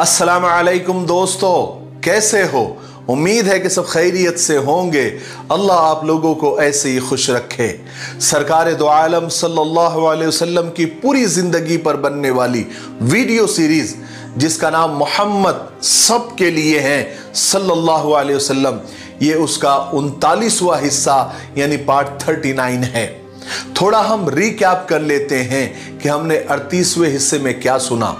अस्सलाम वालेकुम दोस्तों, कैसे हो? उम्मीद है कि सब खैरियत से होंगे। अल्लाह आप लोगों को ऐसे ही खुश रखे। सरकार दो आलम सल्लल्लाहु अलैहि वसल्लम की पूरी जिंदगी पर बनने वाली वीडियो सीरीज जिसका नाम मोहम्मद सब के लिए है सल्लल्लाहु अलैहि वसल्लम, ये उसका 39वां हिस्सा यानी पार्ट 39 है। थोड़ा हम रिकैप कर लेते हैं कि हमने 38वें हिस्से में क्या सुना,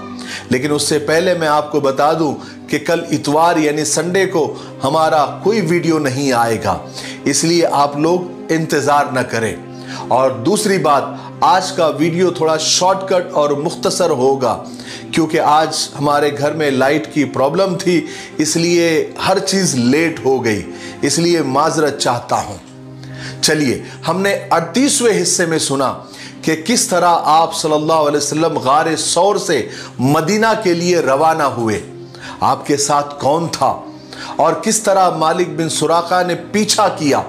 लेकिन उससे पहले मैं आपको बता दूं कि कल इतवार यानी संडे को हमारा कोई वीडियो नहीं आएगा, इसलिए आप लोग इंतजार न करें। और दूसरी बात, आज का वीडियो थोड़ा शॉर्टकट और मुख्तसर होगा क्योंकि आज हमारे घर में लाइट की प्रॉब्लम थी, इसलिए हर चीज लेट हो गई, इसलिए माजरत चाहता हूं। चलिए, हमने 38वें हिस्से में सुना कि किस तरह आप सल्लल्लाहु अलैहि वसल्लम गारे सौर से मदीना के लिए रवाना हुए, आपके साथ कौन था और किस तरह मालिक बिन सुराका ने पीछा किया।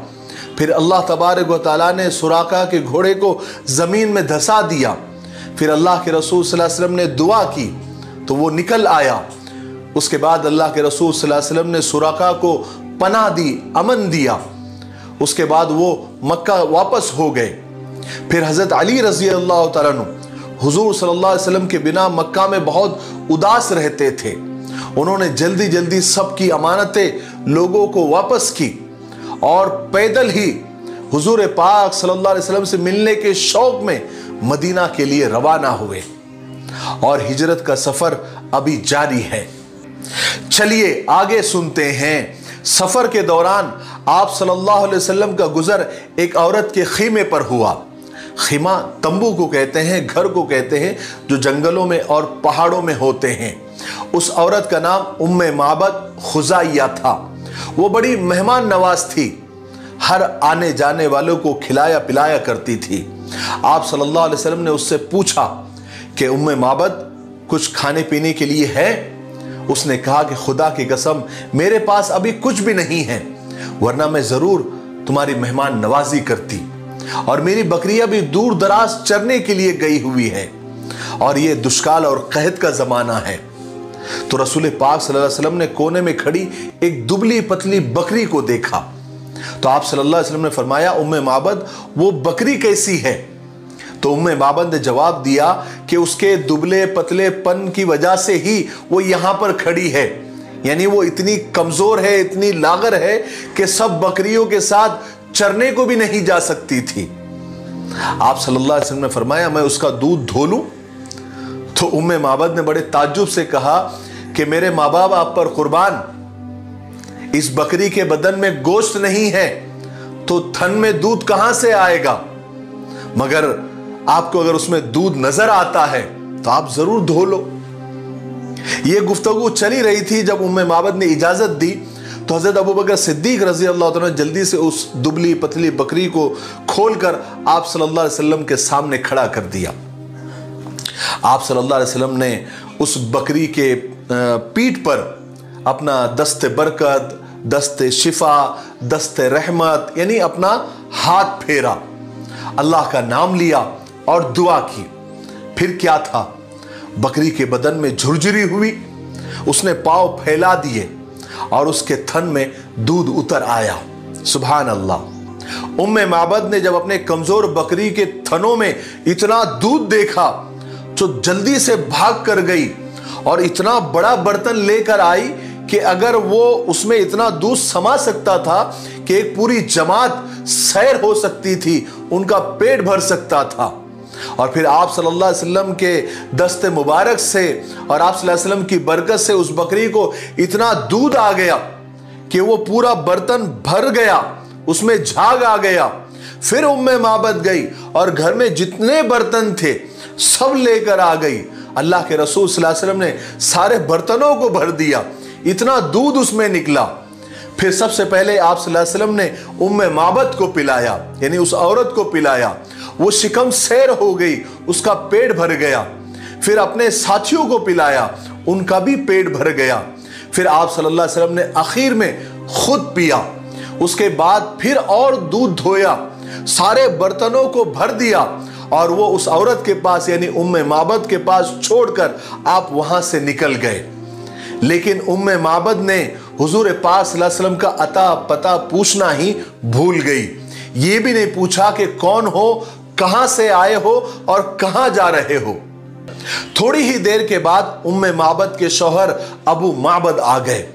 फिर अल्लाह तबारक व तआला ने सुराका के घोड़े को जमीन में धंसा दिया। फिर अल्लाह के रसूल सल्लल्लाहु अलैहि वसल्लम ने दुआ की तो वो निकल आया। उसके बाद अल्लाह के रसूल सल्लल्लाहु अलैहि वसल्लम ने सुराका को पनाह दी, अमन दिया। उसके बाद वो मक्का वापस हो गए। फिर हजरत अली रजी अल्लाह तआला अन्हु हुजूर सल्लल्लाहु अलैहि वसल्लम के बिना मक्का में बहुत उदास रहते थे। उन्होंने जल्दी जल्दी सबकी अमानतें लोगों को वापस की और पैदल ही हुजूर पाक सल्लल्लाहु अलैहि वसल्लम से मिलने के शौक में मदीना के लिए रवाना हुए और हिजरत का सफर अभी जारी है। चलिए आगे सुनते हैं। सफर के दौरान आप सल्लल्लाहु अलैहि वसल्लम का गुजर एक औरत के खीमे पर हुआ। खीमा तंबू को कहते हैं, घर को कहते हैं जो जंगलों में और पहाड़ों में होते हैं। उस औरत का नाम उम्मे माबद खुजाइया था। वो बड़ी मेहमान नवाज थी, हर आने जाने वालों को खिलाया पिलाया करती थी। आप सल्लल्लाहु अलैहि वसल्लम ने उससे पूछा कि उम्मे माबद कुछ खाने पीने के लिए है? उसने कहा कि खुदा की कसम मेरे पास अभी कुछ भी नहीं है, वरना मैं जरूर तुम्हारी मेहमान नवाजी करती। और मेरी बकरियां भी दूर दराज चरने के लिए गई हुई है और ये दुष्काल और कहत का जमाना है। तो रसूल पाक सल्लल्लाहु अलैहि वसल्लम ने कोने में खड़ी एक दुबली पतली बकरी को देखा। तो आप सल्लल्लाहु अलैहि वसल्लम ने फरमाया, उम्मे माबद वो बकरी कैसी है? तो उम्मे माबद ने जवाब दिया कि उसके दुबले पतलेपन की वजह से ही वो यहां पर खड़ी है, यानी वो इतनी कमजोर है, इतनी लागर है कि सब बकरियों के साथ चरने को भी नहीं जा सकती थी। आप सल्लल्लाहु अलैहि वसल्लम ने फरमाया, मैं उसका दूध धो लूं? तो उम्मे माबद ने बड़े ताज्जुब से कहा कि मेरे माँ बाप आप पर कुर्बान, इस बकरी के बदन में गोश्त नहीं है तो थन में दूध कहां से आएगा? मगर आपको अगर उसमें दूध नजर आता है तो आप जरूर धो लो। यह गुफ्तगू चली रही थी। जब उम्मे माबद ने इजाजत दी तो हजरत अबू बकर सिद्दीक रजी अल्लाह तआला ने जल्दी से उस दुबली पतली बकरी को खोलकर आप सल्लल्लाहु अलैहि वसल्लम के सामने खड़ा कर दिया। आप सल्लल्लाहु अलैहि वसल्लम ने उस बकरी के पीठ पर अपना दस्ते बरकत, दस्ते शिफा, दस्ते रहमत यानी अपना हाथ फेरा, अल्लाह का नाम लिया और दुआ की। फिर क्या था, बकरी के बदन में झुरझुरी हुई, उसने पांव फैला दिए और उसके थन में दूध उतर आया। सुभान अल्लाह। उम्मे माबद ने जब अपने कमजोर बकरी के थनों में इतना दूध देखा तो जल्दी से भाग कर गई और इतना बड़ा बर्तन लेकर आई कि अगर वो उसमें इतना दूध समा सकता था कि एक पूरी जमात सैर हो सकती थी, उनका पेट भर सकता था। और फिर आप सल्लल्लाहु अलैहि वसल्लम के दस्ते मुबारक से और आप सल्लल्लाहु अलैहि वसल्लम की बरकत से उस बकरी को इतना दूध आ गया कि वो पूरा बर्तन भर गया, उसमें झाग आ गया। फिर उम्मे माबद गई और घर में जितने बर्तन थे सब लेकर आ गई। अल्लाह के रसूल सल्लल्लाहु अलैहि वसल्लम ने सारे बर्तनों को भर दिया, इतना दूध उसमें निकला। फिर सबसे पहले आप सल्लल्लाहु अलैहि वसल्लम ने उम्मे माबद को पिलाया, यानी उस औरत को पिलाया। वो शिकम सैर हो गई, उसका पेट भर गया। फिर अपने साथियों को पिलाया, उनका भी पेट भर गया। फिर आप सल्लल्लाहु अलैहि वसल्लम ने आखिर में खुद पिया। उसके बाद फिर और दूध धोया, सारे बर्तनों को भर दिया और वो उस औरत के पास यानी उम्मे माबद के पास छोड़कर आप वहां से निकल गए। लेकिन उम्मे माबद ने हुजूर पाक सल्लल्लाहु अलैहि वसल्लम का अता पता पूछना ही भूल गई। ये भी नहीं पूछा कि कौन हो, कहां से आए हो और कहां जा रहे हो। थोड़ी ही देर के बाद उम्मे माबद के शौहर अबू माबद आ गए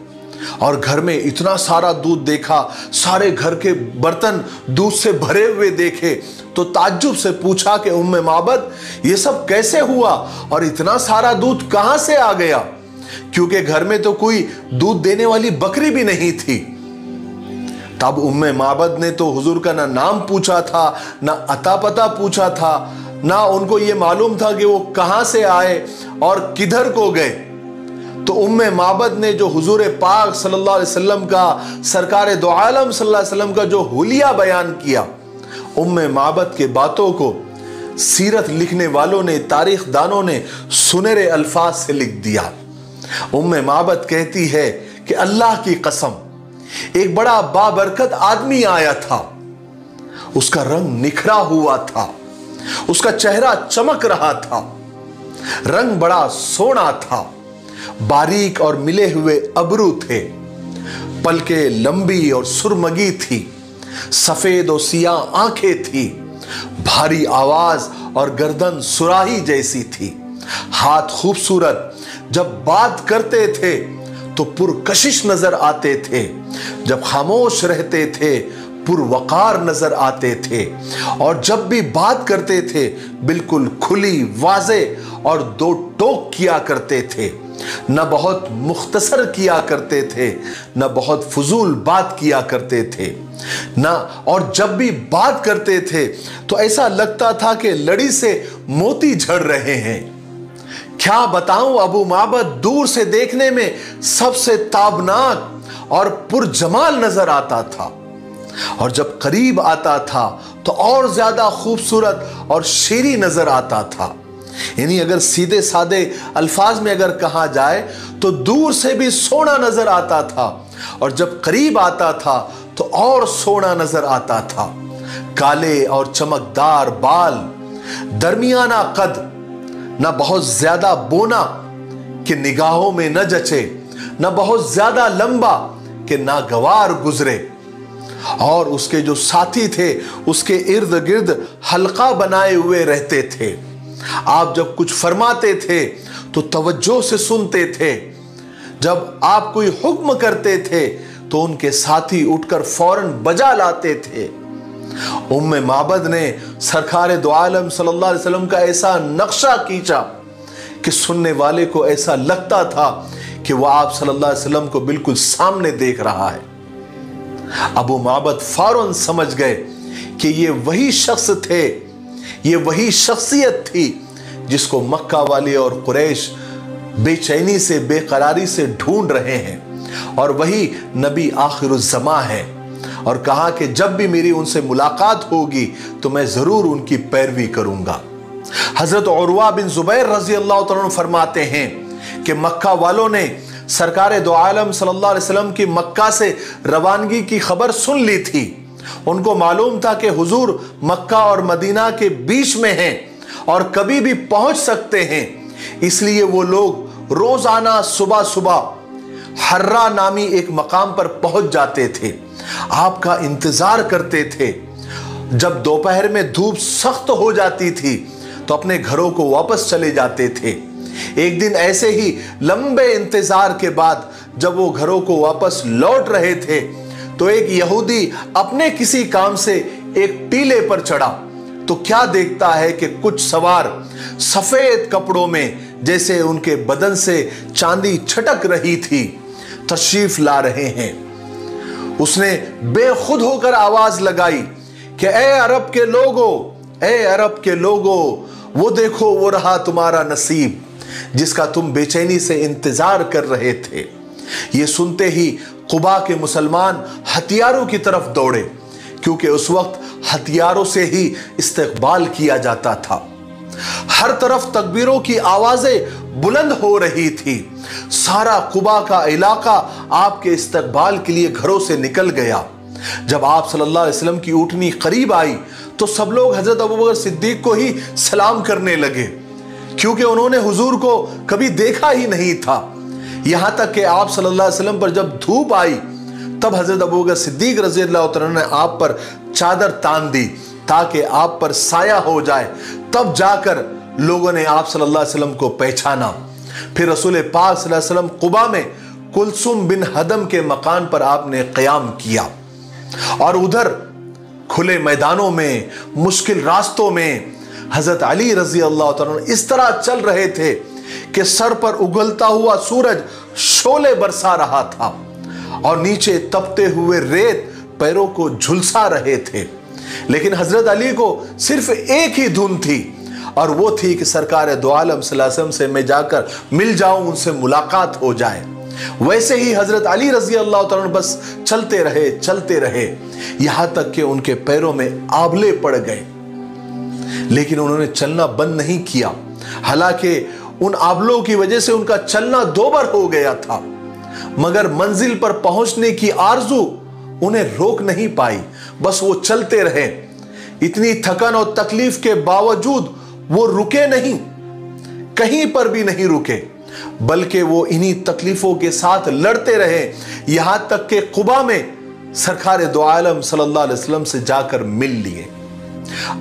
और घर में इतना सारा दूध देखा, सारे घर के बर्तन दूध से भरे हुए देखे तो ताज्जुब से पूछा कि उम्मे माबद ये सब कैसे हुआ और इतना सारा दूध कहां से आ गया, क्योंकि घर में तो कोई दूध देने वाली बकरी भी नहीं थी। तब उम्मे माबद ने तो हुजूर का ना नाम पूछा था, ना अता पता पूछा था, ना उनको ये मालूम था कि वो कहां से आए और किधर को गए। तो उम्मे माबद ने जो हुजूर पाक सल्लल्लाहु अलैहि वसल्लम का, सरकार दो आलम सल्लल्लाहु अलैहि वसल्लम का जो हुलिया बयान किया, उम्मे माबद के बातों को सीरत लिखने वालों ने, तारीख दानों ने सुनहरे अल्फाज से लिख दिया। उम्मे माबद कहती है कि अल्लाह की कसम, एक बड़ा बाबरकत आदमी आया था, उसका रंग निखरा हुआ था, उसका चेहरा चमक रहा था, रंग बड़ा सोना था, बारीक और मिले हुए अबरू थे, पलकें लंबी और सुरमगी थी, सफेद और सियाह आंखें थी, भारी आवाज और गर्दन सुराही जैसी थी, हाथ खूबसूरत, जब बात करते थे तो पुरकशिश नजर आते थे, जब खामोश रहते थे पुरवकार नजर आते थे, और जब भी बात करते थे बिल्कुल खुली, वाजे और दो टोक किया करते थे, न बहुत मुख्तसर किया करते थे, न बहुत फजूल बात किया करते थे, न, और जब भी बात करते थे तो ऐसा लगता था कि लड़ी से मोती झड़ रहे हैं। क्या बताऊं, अबू माबद दूर से देखने में सबसे ताबनाक और पुरजमाल नजर आता था, और जब करीब आता था तो और ज्यादा खूबसूरत और शेरी नजर आता था। यानी अगर सीधे सादे अल्फाज में अगर कहा जाए तो दूर से भी सोना नजर आता था, और जब करीब आता था तो और सोना नजर आता था। काले और चमकदार बाल, दरमियाना कद, न बहुत ज्यादा बोना कि निगाहों में न जचे, न बहुत ज्यादा लंबा कि नागवार गुजरे, और उसके जो साथी थे उसके इर्द गिर्द हल्का बनाए हुए रहते थे। आप जब कुछ फरमाते थे तो तवज्जो से सुनते थे, जब आप कोई हुक्म करते थे तो उनके साथी उठकर फौरन बजा लाते थे। उम्मे माबद ने सरकार दो आलम सल्लल्लाहु अलैहि वसल्लम का ऐसा नक्शा खींचा कि सुनने वाले को ऐसा लगता था कि वह आप सल्लल्लाहु अलैहि वसल्लम को बिल्कुल सामने देख रहा है। अबू माबद फौरन समझ गए कि ये वही शख्स थे, ये वही शख्सियत थी जिसको मक्का वाले और कुरैश बेचैनी से, बेकरारी से ढूंढ रहे हैं, और वही नबी आखिरुज़्ज़मा है। और कहा कि जब भी मेरी उनसे मुलाकात होगी तो मैं जरूर उनकी पैरवी करूंगा। हजरत उरवा बिन जुबैर रजी अल्लाह तआला अन्हु फरमाते हैं कि मक्का वालों ने सरकार दो आलम सल्लल्लाहु अलैहि वसल्लम की मक्का से रवानगी की खबर सुन ली थी। उनको मालूम था कि हुजूर मक्का और मदीना के बीच में हैं और कभी भी पहुंच सकते हैं, इसलिए वो लोग रोजाना सुबह सुबह हर्रा नामी एक मकाम पर पहुंच जाते थे, आपका इंतजार करते थे। जब दोपहर में धूप सख्त हो जाती थी तो अपने घरों को वापस चले जाते थे। एक दिन ऐसे ही लंबे इंतजार के बाद जब वो घरों को वापस लौट रहे थे तो एक यहूदी अपने किसी काम से एक टीले पर चढ़ा तो क्या देखता है कि कुछ सवार सफेद कपड़ों में, जैसे उनके बदन से चांदी छटक रही थी, तशरीफ ला रहे हैं। उसने बेखुद होकर आवाज लगाई कि ए अरब के लोगों, ए अरब के लोगों, वो देखो वो रहा तुम्हारा नसीब जिसका तुम बेचैनी से इंतजार कर रहे थे। ये सुनते ही कुबा के मुसलमान हथियारों की तरफ दौड़े, क्योंकि उस वक्त हथियारों से ही इस्तकबाल किया जाता था। हर तरफ तकबीरों की आवाजें बुलंद हो रही थी। सारा कुबा का इलाका आपके इस्तकबाल के लिए घरों से निकल गया। जब आप सल्लल्लाहु अलैहि वसल्लम की ऊँटनी करीब आई तो सब लोग हजरत अबू बकर सिद्दीक को ही सलाम करने लगे, क्योंकि उन्होंने हुजूर को कभी देखा ही नहीं था। यहां तक कि आप सल्लल्लाहु अलैहि वसल्लम पर जब धूप आई तब हजरत अबू बकर सिद्दीक रज़ी अल्लाह तआला अन्हु ने आप पर चादर तान दी ताकि आप पर साया हो जाए। तब जाकर लोगों ने आप सल्लल्लाहु अलैहि वसल्लम को पहचाना। फिर रसूल पाक सल्लल्लाहु अलैहि वसल्लम कुबा में कुलसुम बिन हदम के मकान पर आपने क़याम किया और उधर खुले मैदानों में, मुश्किल रास्तों में हजरत अली रज़ी अल्लाह तआला अन्हु इस तरह चल रहे थे कि सर पर उगलता हुआ सूरज शोले बरसा रहा था और नीचे तपते हुए रेत पैरों को झुलसा रहे थे। लेकिन हजरत अली को सिर्फ एक ही धुन थी और वो थी कि सरकार दो आलम सल्लल्लाहु अलैहि वसल्लम से मैं जाकर मिल जाऊं, उनसे मुलाकात हो जाए। वैसे ही हजरत अली रज़ी अल्लाह तआला अन्हु बस चलते रहे यहां तक कि उनके पैरों में आबले पड़ गए। लेकिन उन्होंने चलना बंद नहीं किया, हालांकि उन आबलों की वजह से उनका चलना दोबर हो गया था, मगर मंजिल पर पहुंचने की आरजू उन्हें रोक नहीं पाई। बस वो चलते रहे। इतनी थकन और तकलीफ के बावजूद वो रुके नहीं, कहीं पर भी नहीं रुके, बल्कि वो इन्हीं तकलीफों के साथ लड़ते रहे यहां तक कि कुबा में सरकार दो आलम सल्लल्लाहु अलैहि वसल्लम से जाकर मिल लिए।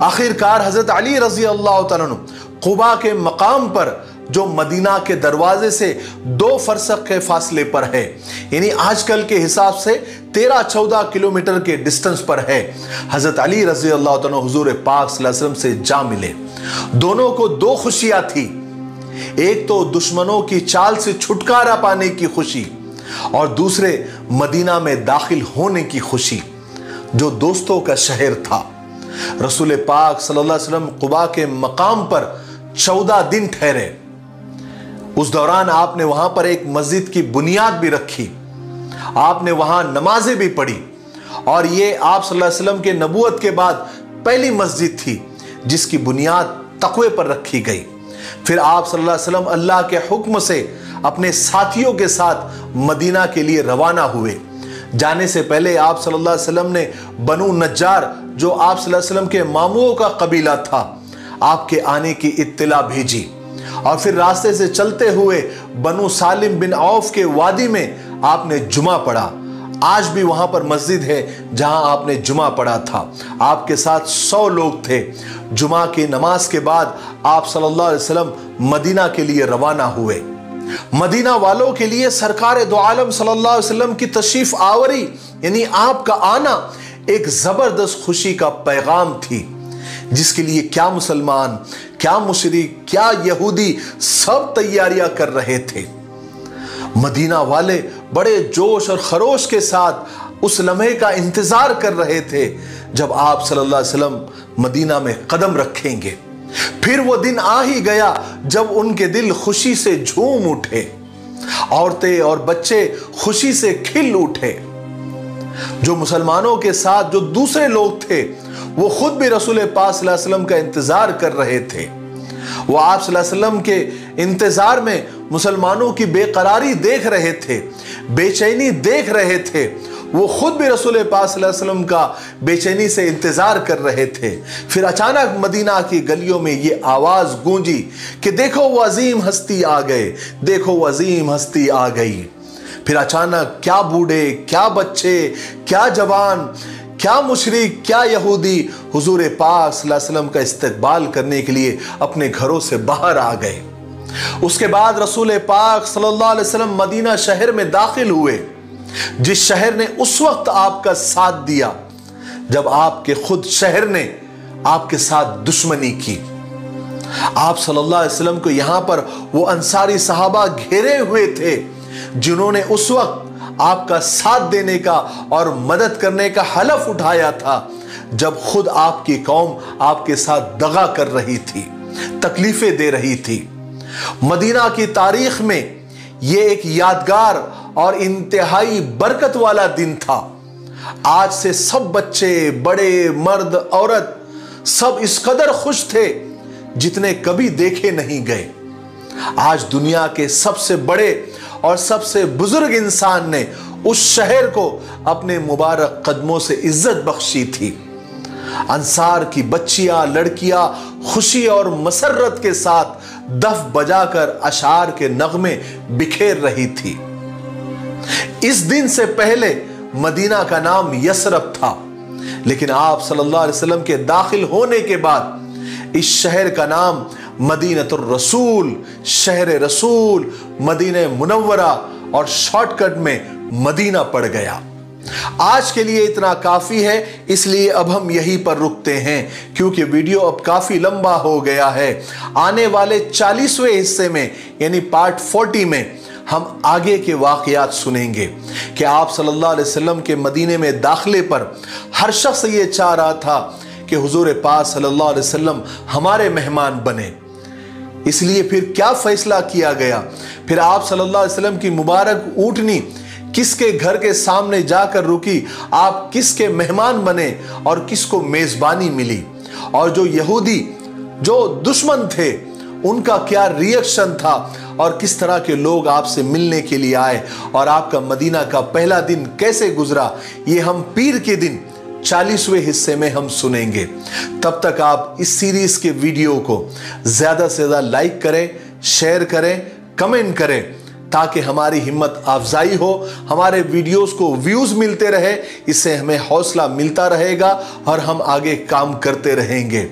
आखिरकार हजरत अली रज़ी अल्लाह तआला अन्हु कुबा के मकाम पर, जो मदीना के दरवाजे से 2 फरसख के फासले पर है, यानी आजकल के हिसाब से 13-14 किलोमीटर के डिस्टेंस पर है, हजरत अली रज़ी अल्लाह तआला हुजूर पाक सल्लल्लाहु अलैहि वसल्लम से जा मिले। दोनों को 2 खुशियां थी, एक तो दुश्मनों की चाल से छुटकारा पाने की खुशी और दूसरे मदीना में दाखिल होने की खुशी, जो दोस्तों का शहर था। रसूल पाक सल्लल्लाहु अलैहि वसल्लम कुबा के मकाम पर 14 दिन ठहरे। उस दौरान आपने वहां पर एक मस्जिद की बुनियाद भी रखी, आपने वहां नमाजें भी पढ़ी और ये आप सल्लल्लाहु अलैहि वसल्लम के नबूवत के बाद पहली मस्जिद थी जिसकी बुनियाद तक़वे पर रखी गई। फिर आप सल्लल्लाहु अलैहि वसल्लम अल्लाह के हुक्म से अपने साथियों के साथ मदीना के लिए रवाना हुए। जाने से पहले आप सल्लल्लाहु अलैहि वसल्लम ने बनु नज्जार, जो आप सल्लल्लाहु अलैहि वसल्लम के मामुओं का कबीला था, आपके आने की इत्तिला भेजी और फिर रास्ते से चलते हुए बनु सालिम बिन औफ के वादी में आपने जुमा पढ़ा। आज भी वहां पर मस्जिद है जहां आपने जुमा पढ़ा था। आपके साथ 100 लोग थे। जुमा की नमाज के बाद आप सल्लल्लाहु अलैहि वसल्लम मदीना के लिए रवाना हुए। मदीना वालों के लिए सरकार दो आलम सल्लल्लाहु अलैहि वसल्लम की तशरीफ आवरी, यानी आपका आना, एक जबरदस्त खुशी का पैगाम थी, जिसके लिए क्या मुसलमान, क्या मुशरिक, क्या यहूदी सब तैयारियां कर रहे थे। मदीना वाले बड़े जोश और खरोश के साथ उस लम्हे का इंतजार कर रहे थे जब आप सल्लल्लाहु अलैहि वसल्लम मदीना में कदम रखेंगे। फिर वो दिन आ ही गया जब उनके दिल खुशी से झूम उठे, औरतें और बच्चे खुशी से खिल उठे। जो मुसलमानों के साथ जो दूसरे लोग थे वो खुद भी रसूल पाक सल्लल्लाहु अलैहि वसल्लम का इंतजार कर रहे थे। वो आप सल्लल्लाहु अलैहि वसल्लम के इंतजार में मुसलमानों की बेकरारी देख रहे थे, बेचैनी देख रहे थे। वो खुद भी रसूल पाक सल्लल्लाहु अलैहि वसल्लम का बेचैनी से इंतजार कर रहे थे। फिर अचानक मदीना की गलियों में ये आवाज गूंजी कि देखो वो अजीम हस्ती आ गए, देखो वो अजीम हस्ती आ गई। फिर अचानक क्या बूढ़े, क्या बच्चे, क्या जवान, क्या मुशरिक, क्या यहूदी हुजूर पाक सल्लल्लाहु अलैहि वसल्लम का इस्तकबाल करने के लिए अपने घरों से बाहर आ गए। उसके बाद रसूल पाक सल्लल्लाहु अलैहि वसल्लम मदीना शहर में दाखिल हुए, जिस शहर ने उस वक्त आपका साथ दिया जब आपके खुद शहर ने आपके साथ दुश्मनी की। आप सल्लल्लाहु अलैहि वसल्लम को यहां पर वो अंसारी सहाबा घेरे हुए थे जिन्होंने उस वक्त आपका साथ देने का और मदद करने का हलफ उठाया था जब खुद आपकी कौम आपके साथ दगा कर रही थी, तकलीफें दे रही थी। मदीना की तारीख में यह एक यादगार और इंतहाई बरकत वाला दिन था। आज से सब बच्चे, बड़े, मर्द, औरत सब इस कदर खुश थे जितने कभी देखे नहीं गए। आज दुनिया के सबसे बड़े और सबसे बुजुर्ग इंसान ने उस शहर को अपने मुबारक कदमों से इज्जत बख्शी थी। अंसार की बच्चियां, लड़कियां खुशी और मसरत के साथ दफ बजाकर अशार के नगमे बिखेर रही थी। इस दिन से पहले मदीना का नाम यसरब था, लेकिन आप सल्लल्लाहु अलैहि वसल्लम के दाखिल होने के बाद इस शहर का नाम मदीनतुर रसूल, शहर रसूल, मदीना मुनव्वरा और शॉर्टकट में मदीना पड़ गया। आज के लिए इतना काफी है, इसलिए अब हम यहीं पर रुकते हैं, क्योंकि वीडियो अब काफी लंबा हो गया है। आने वाले 40वें हिस्से में यानी पार्ट 40 में हम आगे के वाकयात सुनेंगे कि आप सल्लल्लाहु अलैहि वसल्लम के मदीने में दाखिले पर हर शख्स ये चाह रहा था कि हुजूर पाक सल्लल्लाहु अलैहि वसल्लम हमारे मेहमान बने। इसलिए फिर क्या फैसला किया गया, फिर आप सल्लल्लाहु अलैहि वसल्लम की मुबारक ऊँटनी किसके घर के सामने जाकर रुकी, आप किसके मेहमान बने और किसको मेजबानी मिली, और जो यहूदी जो दुश्मन थे उनका क्या रिएक्शन था और किस तरह के लोग आपसे मिलने के लिए आए और आपका मदीना का पहला दिन कैसे गुजरा, ये हम पीर के दिन 40वें हिस्से में हम सुनेंगे। तब तक आप इस सीरीज के वीडियो को ज्यादा से ज्यादा लाइक करें, शेयर करें, कमेंट करें, ताकि हमारी हिम्मत अफजाई हो, हमारे वीडियोस को व्यूज मिलते रहे, इससे हमें हौसला मिलता रहेगा और हम आगे काम करते रहेंगे।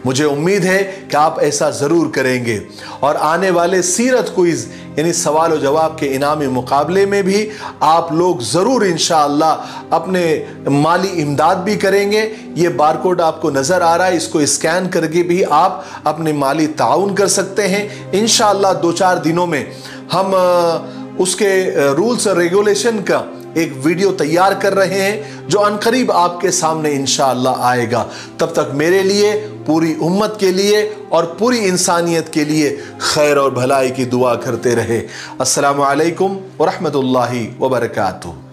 मुझे उम्मीद है कि आप ऐसा ज़रूर करेंगे और आने वाले सीरत क्विज़ यानी सवाल और जवाब के इनामी मुकाबले में भी आप लोग ज़रूर इंशाअल्लाह अपने माली इमदाद भी करेंगे। ये बारकोड आपको नज़र आ रहा है, इसको स्कैन करके भी आप अपने माली ताउन कर सकते हैं। इंशाअल्लाह 2-4 दिनों में हम उसके रूल्स और रेगुलेशन का एक वीडियो तैयार कर रहे हैं जो अनकरीब आपके सामने इंशाअल्लाह आएगा। तब तक मेरे लिए, पूरी उम्मत के लिए और पूरी इंसानियत के लिए खैर और भलाई की दुआ करते रहे। अस्सलामु अलैकुम व रहमतुल्लाहि व बरकातुहू।